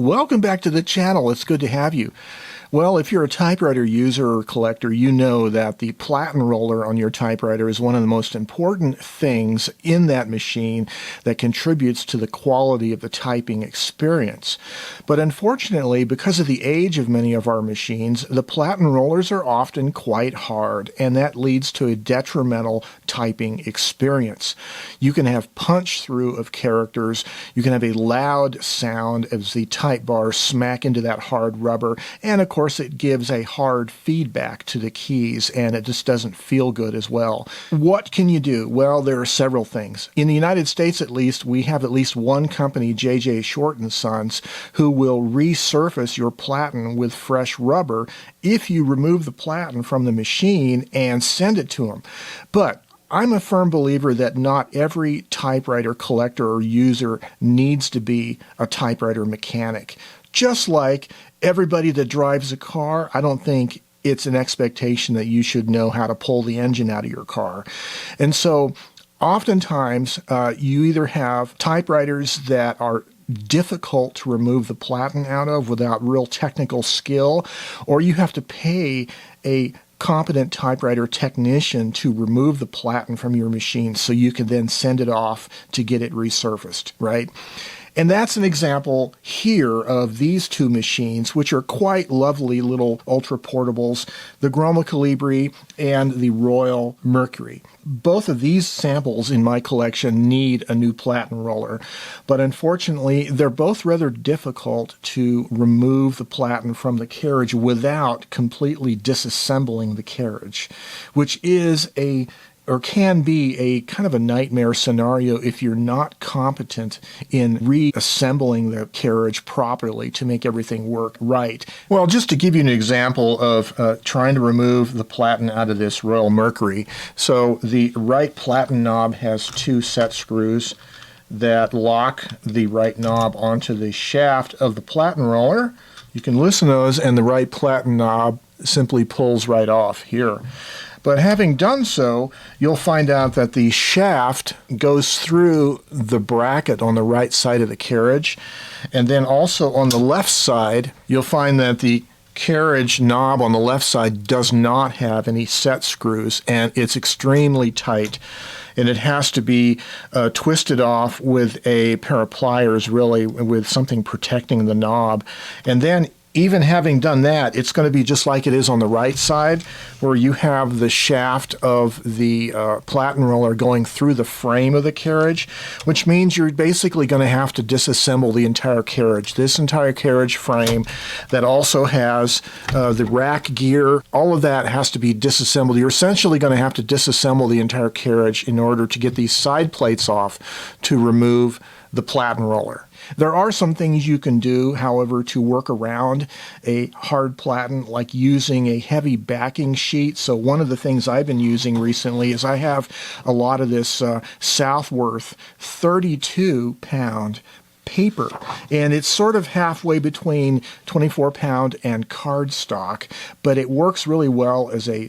welcome back to the channel. It's good to have you. Well, if you're a typewriter user or collector, you know that the platen roller on your typewriter is one of the most important things in that machine that contributes to the quality of the typing experience. But unfortunately, because of the age of many of our machines, the platen rollers are often quite hard, and that leads to a detrimental typing experience. You can have punch through of characters, you can have a loud sound as the type bars smack into that hard rubber, and of course it gives a hard feedback to the keys, and it just doesn't feel good as well. What can you do? Well, there are several things. In the United States, at least, we have at least one company, J.J. Short & Sons, who will resurface your platen with fresh rubber if you remove the platen from the machine and send it to them. But I'm a firm believer that not every typewriter collector or user needs to be a typewriter mechanic. Just like everybody that drives a car, I don't think it's an expectation that you should know how to pull the engine out of your car. And so oftentimes you either have typewriters that are difficult to remove the platen out of without real technical skill, or you have to pay a competent typewriter technician to remove the platen from your machine so you can then send it off to get it resurfaced, right? And that's an example here of these two machines, which are quite lovely little ultra portables, the Groma Colibri and the Royal Mercury. Both of these samples in my collection need a new platen roller, but unfortunately they're both rather difficult to remove the platen from the carriage without completely disassembling the carriage, which is or can be a kind of a nightmare scenario if you're not competent in reassembling the carriage properly to make everything work right. Well, just to give you an example of trying to remove the platen out of this Royal Mercury. So the right platen knob has two set screws that lock the right knob onto the shaft of the platen roller. You can loosen those and the right platen knob simply pulls right off here. But having done so, you'll find out that the shaft goes through the bracket on the right side of the carriage. And then also on the left side, you'll find that the carriage knob on the left side does not have any set screws, and it's extremely tight. And it has to be twisted off with a pair of pliers, really, with something protecting the knob. And then even having done that, it's going to be just like it is on the right side, where you have the shaft of the platen roller going through the frame of the carriage, which means you're basically going to have to disassemble the entire carriage. This entire carriage frame that also has the rack gear, all of that has to be disassembled. You're essentially going to have to disassemble the entire carriage in order to get these side plates off to remove the platen roller. There are some things you can do, however, to work around a hard platen, like using a heavy backing sheet. So one of the things I've been using recently is I have a lot of this Southworth 32-pound paper, and it's sort of halfway between 24-pound and cardstock, but it works really well as a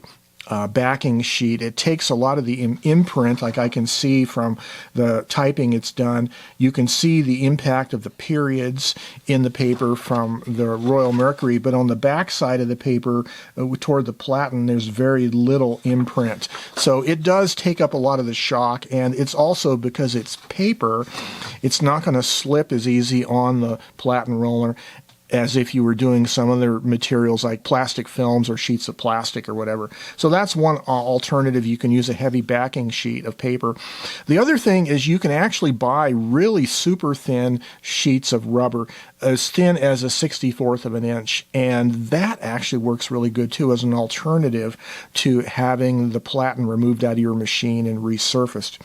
backing sheet. It takes a lot of the imprint, like I can see from the typing it's done. You can see the impact of the periods in the paper from the Royal Mercury, but on the back side of the paper toward the platen, there's very little imprint. So it does take up a lot of the shock, and it's also, because it's paper, it's not going to slip as easy on the platen roller as if you were doing some other materials like plastic films or sheets of plastic or whatever. So that's one alternative. You can use a heavy backing sheet of paper. The other thing is you can actually buy really super thin sheets of rubber, as thin as a 64th of an inch, and that actually works really good too as an alternative to having the platen removed out of your machine and resurfaced.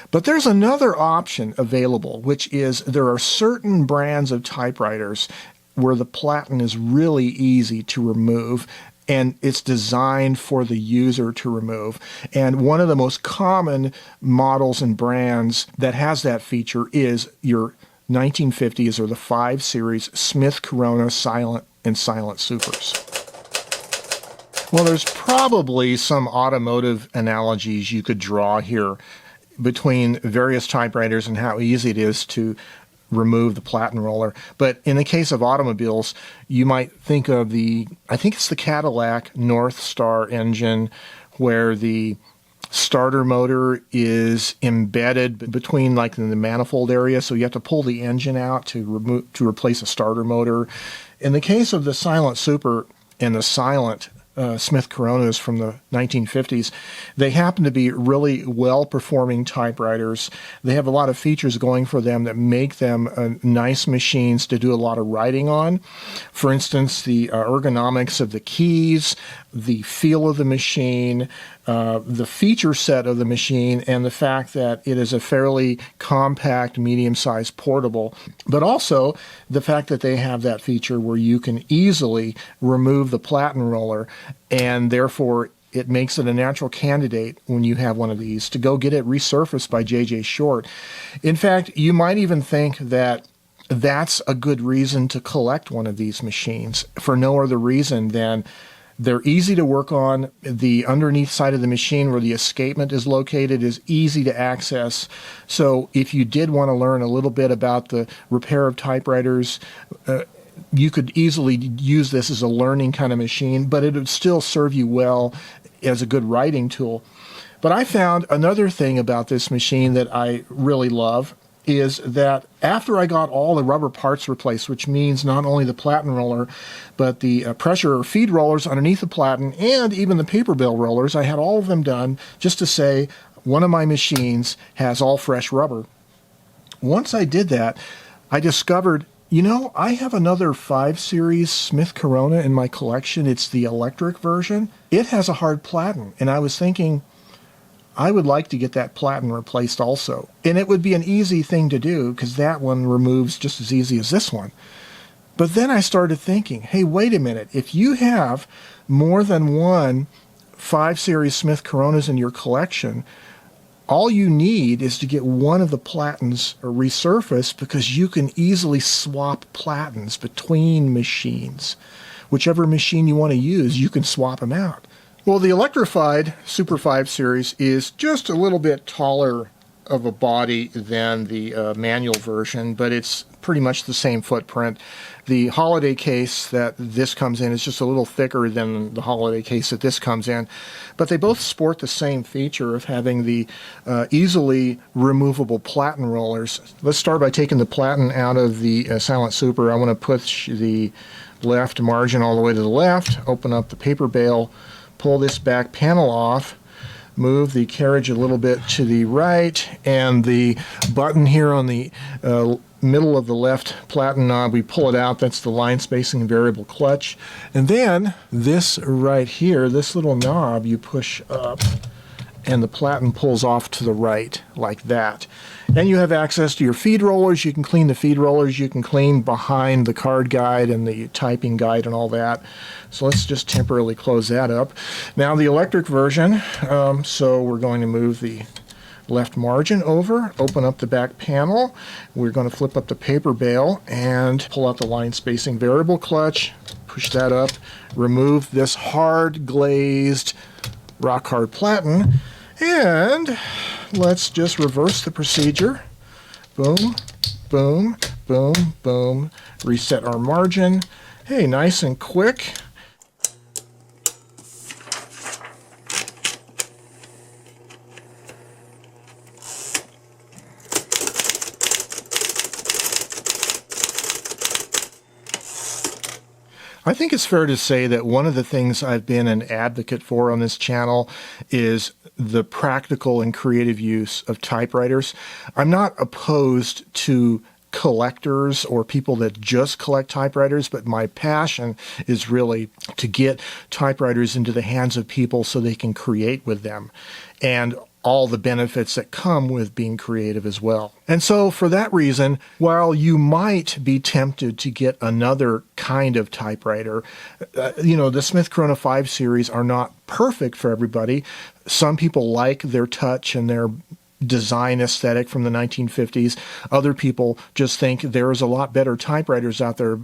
But there's another option available, which is there are certain brands of typewriters where the platen is really easy to remove, and it's designed for the user to remove. And one of the most common models and brands that has that feature is your 1950s or the 5 Series Smith Corona Silent and Silent Supers. Well, there's probably some automotive analogies you could draw here between various typewriters and how easy it is to remove the platen roller. But in the case of automobiles, you might think of I think it's the Cadillac North Star engine, where the starter motor is embedded between like in the manifold area, so you have to pull the engine out to replace a starter motor. In the case of the Silent Super and the Silent Smith Coronas from the 1950s, they happen to be really well-performing typewriters. They have a lot of features going for them that make them nice machines to do a lot of writing on. For instance, the ergonomics of the keys, the feel of the machine, the feature set of the machine, and the fact that it is a fairly compact, medium-sized portable, but also the fact that they have that feature where you can easily remove the platen roller, and therefore it makes it a natural candidate when you have one of these to go get it resurfaced by J.J. Short. In fact, you might even think that that's a good reason to collect one of these machines for no other reason than they're easy to work on. The underneath side of the machine where the escapement is located is easy to access. So if you did want to learn a little bit about the repair of typewriters, you could easily use this as a learning kind of machine, but it would still serve you well as a good writing tool. But I found another thing about this machine that I really love is that after I got all the rubber parts replaced, which means not only the platen roller, but the pressure or feed rollers underneath the platen and even the paper bill rollers, I had all of them done just to say one of my machines has all fresh rubber. Once I did that, I discovered, I have another 5 Series Smith Corona in my collection. It's the electric version. It has a hard platen, and I was thinking, I would like to get that platen replaced also. And it would be an easy thing to do because that one removes just as easy as this one. But then I started thinking, hey, wait a minute. If you have more than one 5 Series Smith Coronas in your collection, all you need is to get one of the platens resurfaced because you can easily swap platens between machines. Whichever machine you want to use, you can swap them out. Well, the electrified Super 5 Series is just a little bit taller of a body than the manual version, but it's pretty much the same footprint. The holiday case that this comes in is just a little thicker than the holiday case that this comes in, but they both sport the same feature of having the easily removable platen rollers. Let's start by taking the platen out of the Silent Super. I want to push the left margin all the way to the left, open up the paper bale, pull this back panel off, move the carriage a little bit to the right, and the button here on the middle of the left platen knob, we pull it out. That's the line spacing variable clutch. And then this right here, this little knob, you push up, and the platen pulls off to the right like that. And you have access to your feed rollers. You can clean the feed rollers. You can clean behind the card guide and the typing guide and all that. So let's just temporarily close that up. Now the electric version, so we're going to move the left margin over, open up the back panel. We're going to flip up the paper bale and pull out the line spacing variable clutch, push that up, remove this hard glazed rock hard platen, and let's just reverse the procedure. Boom, boom, boom, boom. Reset our margin. Hey, nice and quick. I think it's fair to say that one of the things I've been an advocate for on this channel is the practical and creative use of typewriters. I'm not opposed to collectors or people that just collect typewriters, but my passion is really to get typewriters into the hands of people so they can create with them, and all the benefits that come with being creative as well. And so for that reason, while you might be tempted to get another kind of typewriter, the Smith Corona 5 Series are not perfect for everybody. Some people like their touch and their design aesthetic from the 1950s. Other people just think there's a lot better typewriters out there,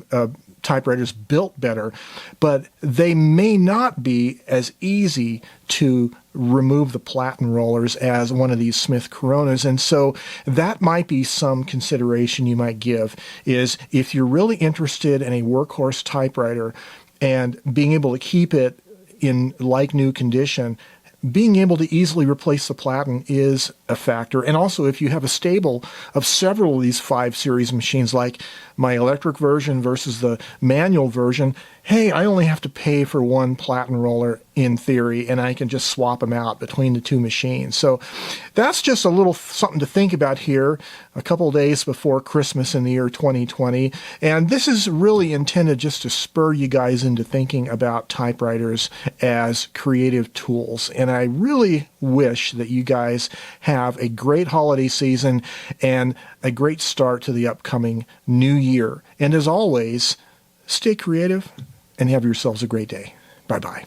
typewriters built better, but they may not be as easy to remove the platen rollers as one of these Smith Coronas. And so that might be some consideration you might give, is if you're really interested in a workhorse typewriter and being able to keep it in like new condition, being able to easily replace the platen is a factor. And also, if you have a stable of several of these 5 series machines, like my electric version versus the manual version, hey, I only have to pay for one platen roller in theory, and I can just swap them out between the 2 machines. So that's just a little something to think about here a couple of days before Christmas in the year 2020. And this is really intended just to spur you guys into thinking about typewriters as creative tools. And I really wish that you guys have a great holiday season and a great start to the upcoming new year. And as always, stay creative and have yourselves a great day. Bye-bye.